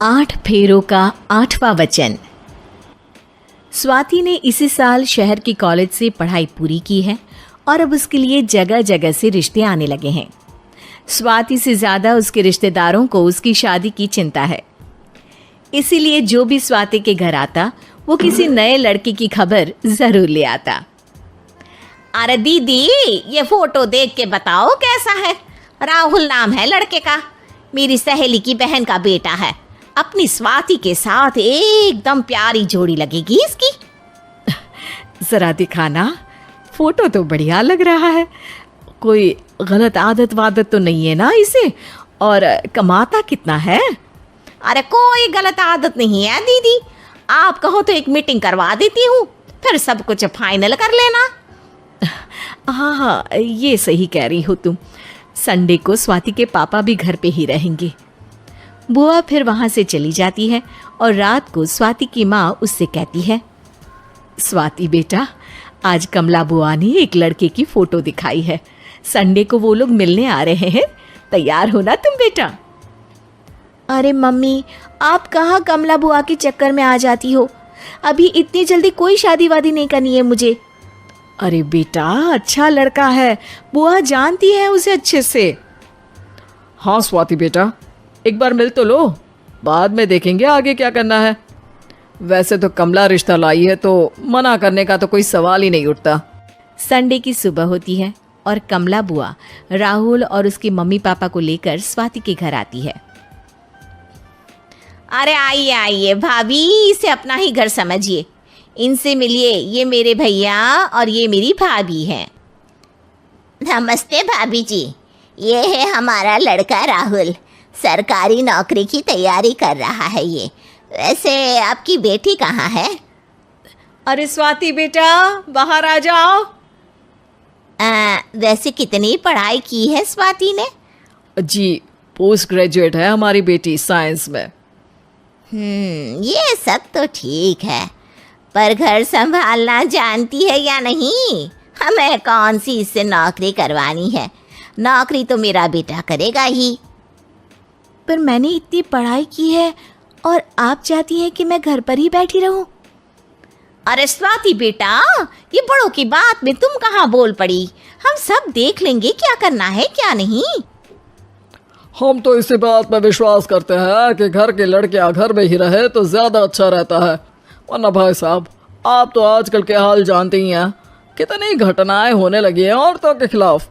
8 फेरों का 8वां वचन। स्वाति ने इसी साल शहर के कॉलेज से पढ़ाई पूरी की है और अब उसके लिए जगह जगह से रिश्ते आने लगे हैं। स्वाति से ज़्यादा उसके रिश्तेदारों को उसकी शादी की चिंता है, इसीलिए जो भी स्वाति के घर आता वो किसी नए लड़के की खबर ज़रूर ले आता। अरे दीदी, ये फोटो देख के बताओ कैसा है। राहुल नाम है लड़के का, मेरी सहेली की बहन का बेटा है। अपनी स्वाति के साथ एकदम प्यारी जोड़ी लगेगी इसकी। जरा दिखाना, फोटो तो बढ़िया लग रहा है। कोई गलत आदत वादत तो नहीं है ना इसे? और कमाता कितना है? अरे कोई गलत आदत नहीं है दीदी, आप कहो तो एक मीटिंग करवा देती हूँ, फिर सब कुछ फाइनल कर लेना। हाँ हाँ, ये सही कह रही हो तुम। संडे को स्वाति के पापा भी घर पे ही रहेंगे। बुआ फिर वहाँ से चली जाती है और रात को स्वाति की माँ उससे कहती है, स्वाति बेटा, आज कमला बुआ ने एक लड़के की फोटो दिखाई है। संडे को वो लोग मिलने आ रहे हैं, तैयार हो ना तुम बेटा? अरे मम्मी, आप कहाँ कमला बुआ के चक्कर में आ जाती हो? अभी इतनी जल्दी कोई शादी वादी नहीं करनी है मुझे। अरे बेटा, अच्छा लड़का है, बुआ जानती है उसे अच्छे से। हाँ स्वाति बेटा, एक बार मिल तो लो, बाद में देखेंगे आगे क्या करना है। वैसे तो कमला रिश्ता लाई है तो मना करने का तो कोई सवाल ही नहीं उठता। संडे की सुबह होती है और कमला बुआ राहुल और उसके मम्मी पापा को लेकर स्वाति के घर आती है। अरे आइए आइए भाभी, इसे अपना ही घर समझिए। इनसे मिलिए, ये मेरे भैया और ये मेरी भाभी हैं। नमस्ते भाभी जी, ये है हमारा लड़का राहुल, सरकारी नौकरी की तैयारी कर रहा है ये। वैसे आपकी बेटी कहाँ है? अरे स्वाति बेटा, बाहर आ जाओ। वैसे कितनी पढ़ाई की है स्वाति ने? जी, पोस्ट ग्रेजुएट है हमारी बेटी साइंस में। ये सब तो ठीक है, पर घर संभालना जानती है या नहीं? हमें कौन सी इससे नौकरी करवानी है, नौकरी तो मेरा बेटा करेगा ही। पर मैंने इतनी पढ़ाई की है और आप चाहती हैं कि मैं घर पर ही बैठी रहूं? अरे स्वाति बेटा, ये बड़ों की बात में तुम कहाँ बोल पड़ी? हम सब देख लेंगे क्या करना है क्या नहीं। हम तो इसी बात पर विश्वास करते हैं कि घर के लड़कियां घर में ही रहे तो ज़्यादा अच्छा रहता है। वरना भाई साहब, आप तो आजकल के हाल जानते ही हैं, कितनी घटनाएं होने लगी हैं औरतों के खिलाफ।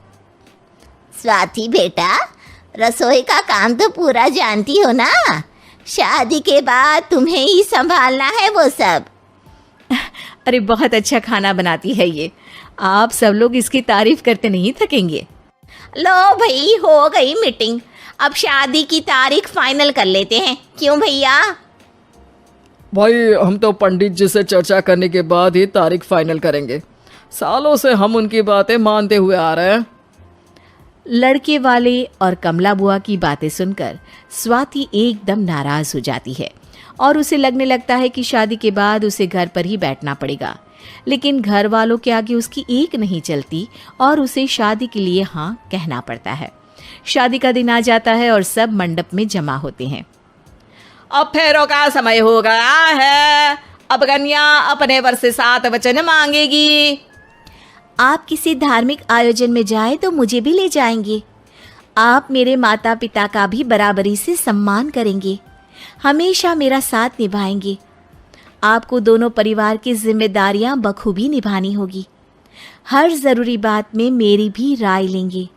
स्वाति बेटा, रसोई का काम तो पूरा जानती हो ना? शादी के बाद तुम्हें ही संभालना है वो सब। अरे बहुत अच्छा खाना बनाती है ये, आप सब लोग इसकी तारीफ करते नहीं थकेंगे। लो भाई, हो गई मीटिंग, अब शादी की तारीख फाइनल कर लेते हैं। क्यों भैया? भाई, हम तो पंडित जी से चर्चा करने के बाद ही तारीख फाइनल करेंगे। सालों से हम उनकी बातें मानते हुए आ रहे हैं। लड़के वाले और कमला बुआ की बातें सुनकर स्वाति एकदम नाराज हो जाती है और उसे लगने लगता है कि शादी के बाद उसे घर पर ही बैठना पड़ेगा। लेकिन घर वालों के आगे उसकी एक नहीं चलती और उसे शादी के लिए हाँ कहना पड़ता है। शादी का दिन आ जाता है और सब मंडप में जमा होते हैं। अब फेरों का समय हो गया है, अब कन्या अपने वर से 7 वचन मांगेगी। आप किसी धार्मिक आयोजन में जाएं तो मुझे भी ले जाएंगे। आप मेरे माता पिता का भी बराबरी से सम्मान करेंगे, हमेशा मेरा साथ निभाएंगे। आपको दोनों परिवार की जिम्मेदारियां बखूबी निभानी होगी। हर ज़रूरी बात में मेरी भी राय लेंगे।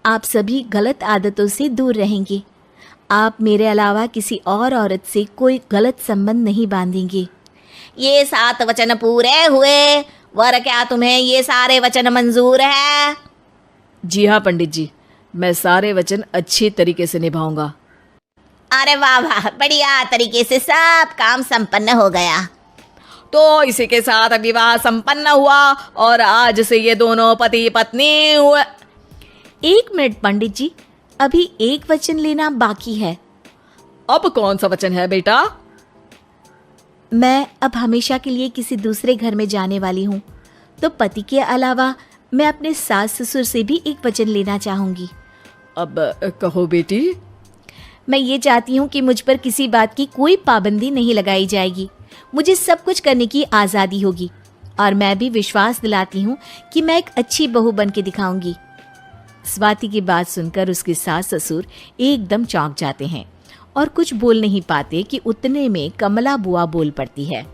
आप सभी गलत आदतों से दूर रहेंगे। आप मेरे अलावा किसी और औरत से कोई गलत संबंध नहीं बांधेंगे। ये 7 वचन पूरे हुए, वर क्या तुम्हें ये सारे वचन मंजूर है? जी हाँ पंडित जी, मैं सारे वचन अच्छी तरीके से निभाऊंगा। अरे वाह वाह, बढ़िया तरीके से सब काम संपन्न हो गया। तो इसी के साथ विवाह संपन्न हुआ और आज से ये दोनों पति पत्नी हुए। 1 मिनट पंडित जी, अभी एक वचन लेना बाकी है। अब कौन सा वचन है बेटा? मैं अब हमेशा के लिए किसी दूसरे घर में जाने वाली हूँ, तो पति के अलावा मैं अपने सास ससुर से भी एक वचन लेना चाहूँगी। अब कहो बेटी। मैं ये चाहती हूँ कि मुझ पर किसी बात की कोई पाबंदी नहीं लगाई जाएगी। मुझे सब कुछ करने की आज़ादी होगी और मैं भी विश्वास दिलाती हूँ कि मैं एक अच्छी बहू बन के दिखाऊंगी। स्वाति की बात सुनकर उसके सास ससुर एकदम चौंक जाते हैं और कुछ बोल नहीं पाते कि उतने में कमला बुआ बोल पड़ती है।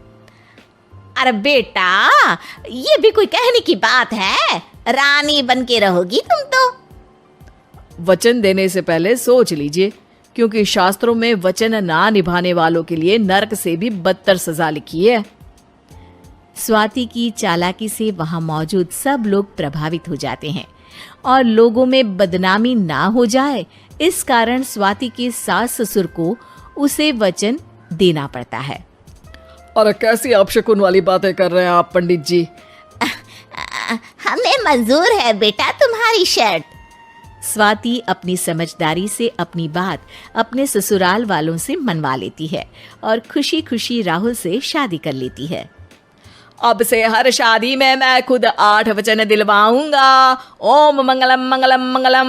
अरे बेटा, ये भी कोई कहने की बात है? रानी बन के रहोगी तुम तो। वचन देने से पहले सोच लीजिए, क्योंकि शास्त्रों में वचन ना निभाने वालों के लिए नरक से भी बदतर सजा लिखी है। स्वाति की चालाकी से वहां मौजूद सब लोग प्रभावित हो जाते हैं और लोगों में बदनामी ना हो जाए, इस कारण स्वाति के सास ससुर को उसे वचन देना पड़ता है। और कैसी अपशकुन वाली बातें कर रहे हैं आप पंडित जी? हमें मंजूर है बेटा तुम्हारी शर्त। स्वाति अपनी समझदारी से अपनी बात अपने ससुराल वालों से मनवा लेती है और खुशी खुशी राहुल से शादी कर लेती है। अब से हर शादी में मैं खुद 8 वचन दिलवाऊंगा। ओम मंगलम मंगलम मंगलम।